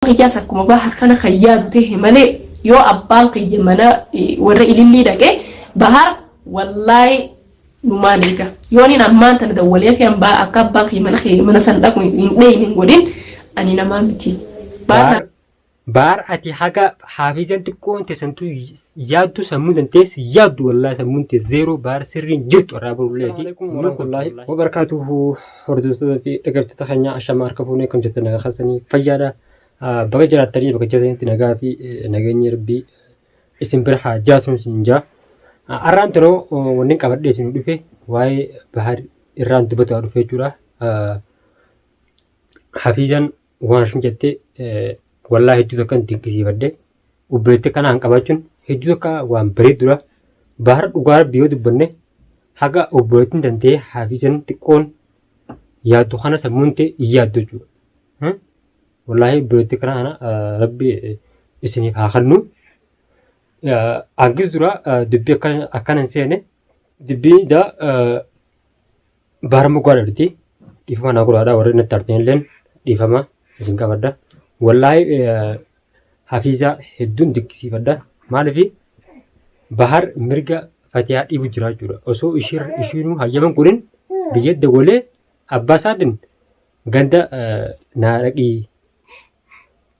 خياس أكما بحر كان خياد وته ملء يو أبان قي منا ورا إللي دقة بحر والله نمانيكا يوني نمان تندولي في أنباء أكبر قي منا خي منا صندوق من قدين أني نمان بتي بار أتي حاجة حافظا تكون تسنتو يادو سمون تيس يادو والله سمون تيس زيرو بار سرين جت ورابو الله وبركاته حردتو في أجرت تخنيا عشان أركبوني كنت تناقا خاصني فجأة بقى التاريخ بقى جرى تناقا في ناقني ربي اسم برحة جاتون سنجا أرانتنو ونك أبدي سنو دفع واي بحر إيران تبتو أدفع جورا حافظا وانشن جتة والله هدو كان تكسي فده وبريتك أنا عنك أبغون هدو كا وان بريد درا بحر وقار بيود بني حاجة وبريتن تنتهي حافظا تكون يا دخانة سمونتي يا دجو والله بريتك أنا ربي اسمي فاخنو أنجز درا دبي أكان إنسانه دبي دا بحر مقار ردي إفما نقول هذا ورنا ترتين لين إفما إنك بدا والله حفيظة هدون دكسي فدا مالفي بحر مرجع فتيات إبو جرا جرا أسو إشيرو هجمن كورين بيجد دولة أباسادن غندا ناركي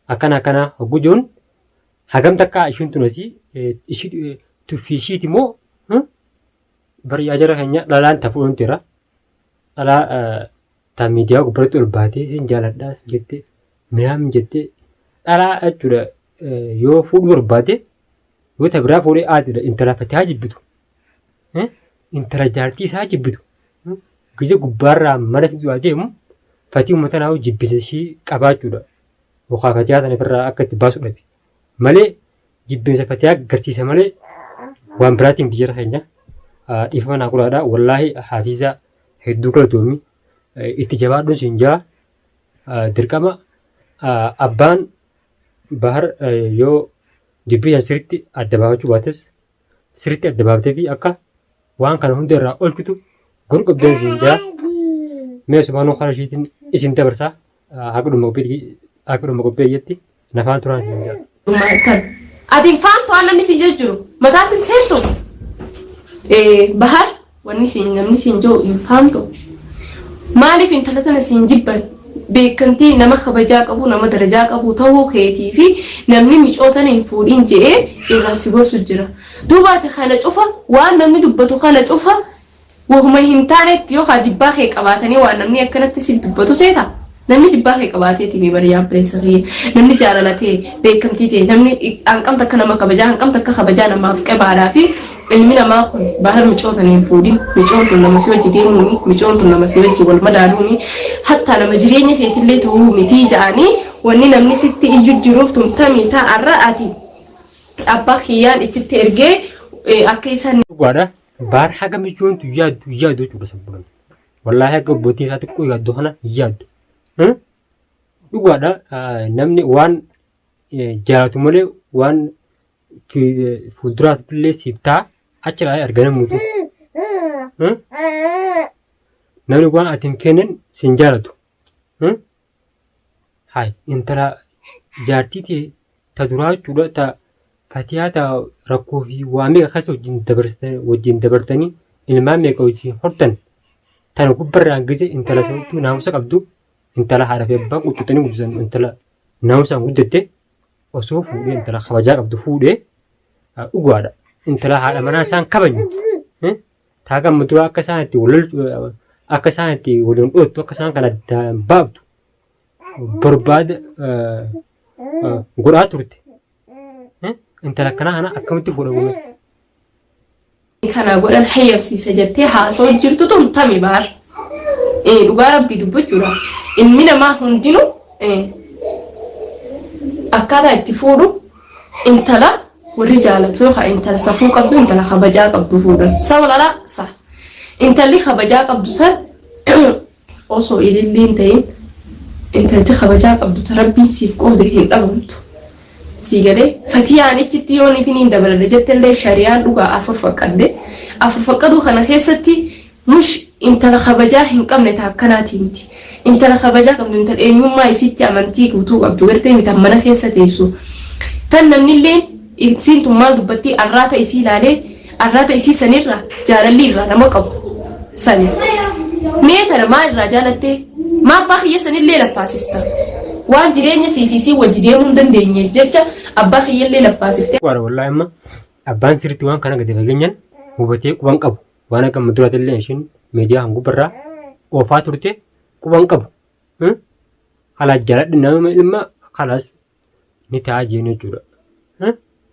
أكنا هجوجون هجم تكا إشون تناسي إشي تفيشي تمو بري أجرا هنيا لالان تفون ترى على تاميديا كبرت الباتي سنجالات داس جت ميام جت على أجرا يو فود بربادي وتبرا فوري آدرا إنترا فتاة جبتو إنترا جارتي سا جبتو كذا كبارا مرة في جوادهم فتي مثلا أو جبسشي كباجودا وخافتيات أنا فرا أكتر باسو لبي ملء جبسة فتاة قرتي سملء وان براتين بيجرا هنا إفما نقول هذا والله حافظة هدوك الدومي اتجاهات سنجا دركما أبان بحر يو جبري سرتي أدباو جواتس سرتي أدباو تبي أكا وان كان هندرا أول كتو غرق بدن سنجا ما سبحانه خارجين اسم تبرسا أكرم مقبل يتي نفان تران سنجا أدين فان تو أنا نسي جوجو متى سنتو بحر ونسي جو يفهم تو مالي في انتلتنا سنجبن بكنتي نما خبجاك أبو نما درجاك أبو تهو خيتي في نمني مش أوتنا ينفورين جاء إلى سجور سجرا دوبات خانة أوفا وأنا نمني دبتو خانة أوفا وهم يهمتانت يو خاجبا خيك أباتني وأنا نمني أكنت تسيب دبتو سيدا نمني جبا خيك أباتي تبي بريان بريسغية نمني جارلاتي بكنتي تي نمني أنكم تكنا ما خبجا أنكم تك خبجا نما في كبارا في المنا ما بحر مشوتنا ينفورين مشوت لما سوى جديروني مشوت لما سوى جوال مداروني حتى لما جريني في تلي تو متيجاني واني نمني ستي يجروف تمتمي تا الرأتي أبا خيان اتترجع أكيسان وارا بار حاجة مشون يادو شو بس بقول والله حاجة بوتي هاتكو يادو هنا يادو وارا نمني وان جاتو ملء وان في فودرات بلي سيبتا أشرا أرجعنا موتو نمني وان أتمكنن سنجارتو هاي انترا جارتي تي تدراج جودا تا فتياتا ركو في وامي خاصو وجين دبرتني المام يكويتي حرتن تانو كبر رانجزي انتلا سوتو ناموسا قبدو انتلا حرفي باق وتتني مجزن انتلا ناموسا مدته وسوف ودي انتلا خبجا قبدو فودي uguada intala haadha manaa isaan kabaju taagan muduraa akka isaanitti akka isaanitti waliin dhoottu akka isaan kana baabdu barbaada godhaa turte intala kana akkamitti godhamu kana godhan hayyabsiisa jettee haasoo jirtu tumtami baar dhugaa rabbii dubbachuudha ilmi namaa hundinuu akkaataa itti fuudhu intala warri jaalatu yoo intala safuu qabdu intala kabajaa qabdu fuudhan sabalala sa intalli kabajaa qabdu san osoo ililliin ta'in intalli kabajaa qabdu rabbii siif qoode hin dhabamtu sigale fatiyaan ichitti yoon ifiniin dabalade jettellee shari'aan dhugaa afur faqqadu kana keessatti mush intala kabajaa hin qabne taakkanaati miti intala kabajaa qabdu intala eenyummaa isitti amantii guutuu qabdu gartee mitan mana keessa teessu tan namnillee isiin tun maal dubbatti arraata isii ilaalee arraata isii sanirra jaalalli irraa nama qabu sani mee tana maal irraa jaalattee maa abbaa kiyya sanillee laffaasista waan jireenya siifisii wajji deemuu hin dandeenyeef jecha abbaa kiyyallee laffaasiftee. Wallaahi amma abbaan sirriitti waan kana gadi fageenyaan hubatee quban qabu waan akka muduraatillee ishiin miidiyaa hangubbarraa oofaa turte quban qabu. Kalaas jaaladhi nama ilma kalaas ni taa'aa jiru jechuudha.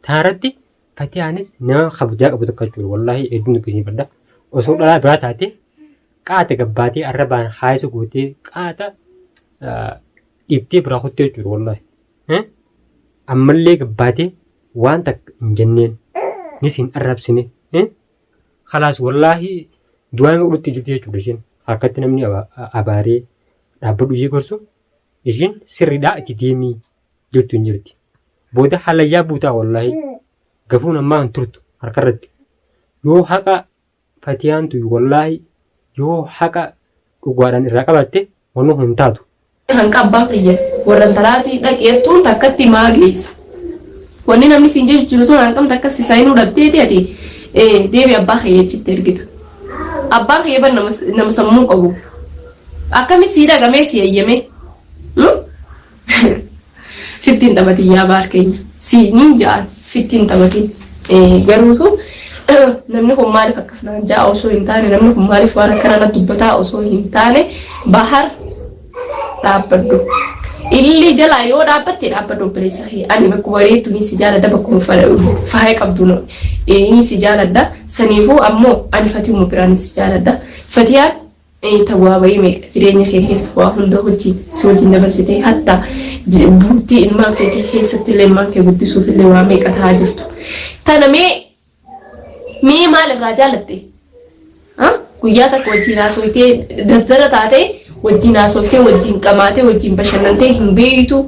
Taarratti Fatiyaanis nama kabajaa qabu tokko jechuudha. Wallaahi hedduun nuqqisiifadha. Osoo dhalaa biraa taate qaata gabbaatee arrabaan haayisa gootee qaata dhiibtee biraa kuttee jechuudha. Wallaahi ammallee gabbaatee waan takka hin jenneen nis hin arrabsine. Kalaas wallaahi du'aan godhutti jirti jechuudha isheen akkatti namni abaaree dhaabbadhu ishee gorsu isheen sirriidhaa itti deemii jettu hin jirti. Booda halayyaa buutaa wallaahi gafuun ammaa hin turtu harkarratti yoo haqa Fatiyaantu wallaahi yoo haqa dhugaadhaan irraa qabatte wannu hin taatu. Hanqa abbaan kiyya warra talaatii dhaqeettuun takkatti maa geessa. Wanni namni siin jiru tun hanqamta akkas isaanii hudhabdee ta'e deebi abbaa kiyya achitti ergita. Abbaan kiyya bar nama sammuu qabu. Akkami sii dhagamee si eeyyame. Fittiin taphatin yaa baar keenya. Siiniin ja'an fittiin taphatin. Garuutu namni kun maaliif akkasnaan ja'a osoo hin taane namni kun maaliif waan akkanaa dubbataa osoo hin taane bahar dhaabbadhu. Illi jalaa yoo dhaabbatte dhaabbadhu obboleessa kee ani bakka bareeddu ni si jaaladha bakkuma faaya qabdu ni si jaaladha saniifuu ammoo ani Fatiyuma biraan ni si jaaladha. Fatiyaan tawwaa bayii meeqa jireenya kee keessa waa hunda wajjin si wajjin dabarsitee hatta bultii ilmaan keetii keessatti illee ilmaan kee guddisuuf illee waa meeqa ta'aa jirtu. Tana mee maal irraa jaalatte? Guyyaa takka wajjin haasofitee daddara taatee wajjin haasoftee wajjin qamaatee wajjin bashannantee hin beektu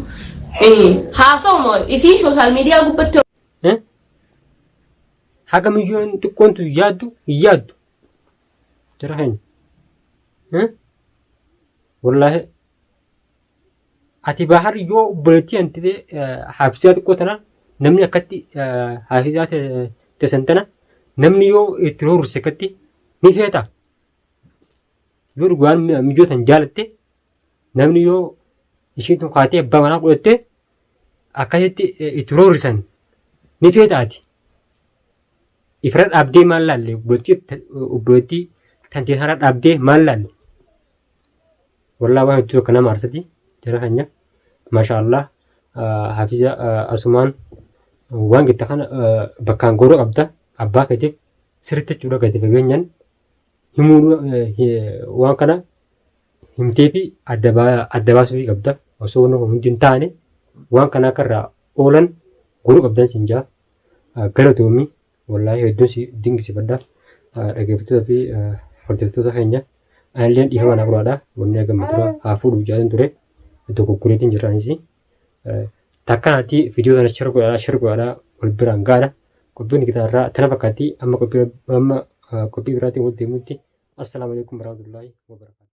haasa'uma isii sooshaal miidiyaa gubbatti. Haga milyoon xiqqoontu hin yaaddu jira keenya. Wallaahi ati bahar yoo obboleettii antitee haafisaa xiqqoo tana namni akkatti haafisaa teessan tana namni yoo itti roorrise akkatti ni feeta. Yoo dhugaan mijootan jaalatte namni yoo ishiin tun kaatee abbaa manaa godhatte akkasitti itti roorrisan ni feetaati. Ifra dhaabdee maal laalle obboleettii tantee sana dhaabdee maal laalle. Wallaahi waan hedduu akka nama aarsati jara keenya maashaallah hafiza asumaan waan gitta kana bakkaan goroo qabda abbaa keetiif sirriitti jechuudha gadi fageenyaan himuu waan kana himtee fi adda baasuu qabda osoo hundi hin taane waan kana akka irraa oolan goroo qabdan siin jaa galatoomii wallaahi hedduun si dinqisiifadha dhaggeeffattoota fi hordoftoota keenya anilleen dhiifama naa godhaadha wanni gammachuudha haa fuudhu jaalan ture dogoggoreetiin jiraanis takkanaatti viidiyoo sana share godhaadha wal biraan gaadha qophiin gitaarraa tana fakkaatti amma qophii biraatiin wal deemutti assalaamu alaikum warahmatullaahi wabarakaatuh.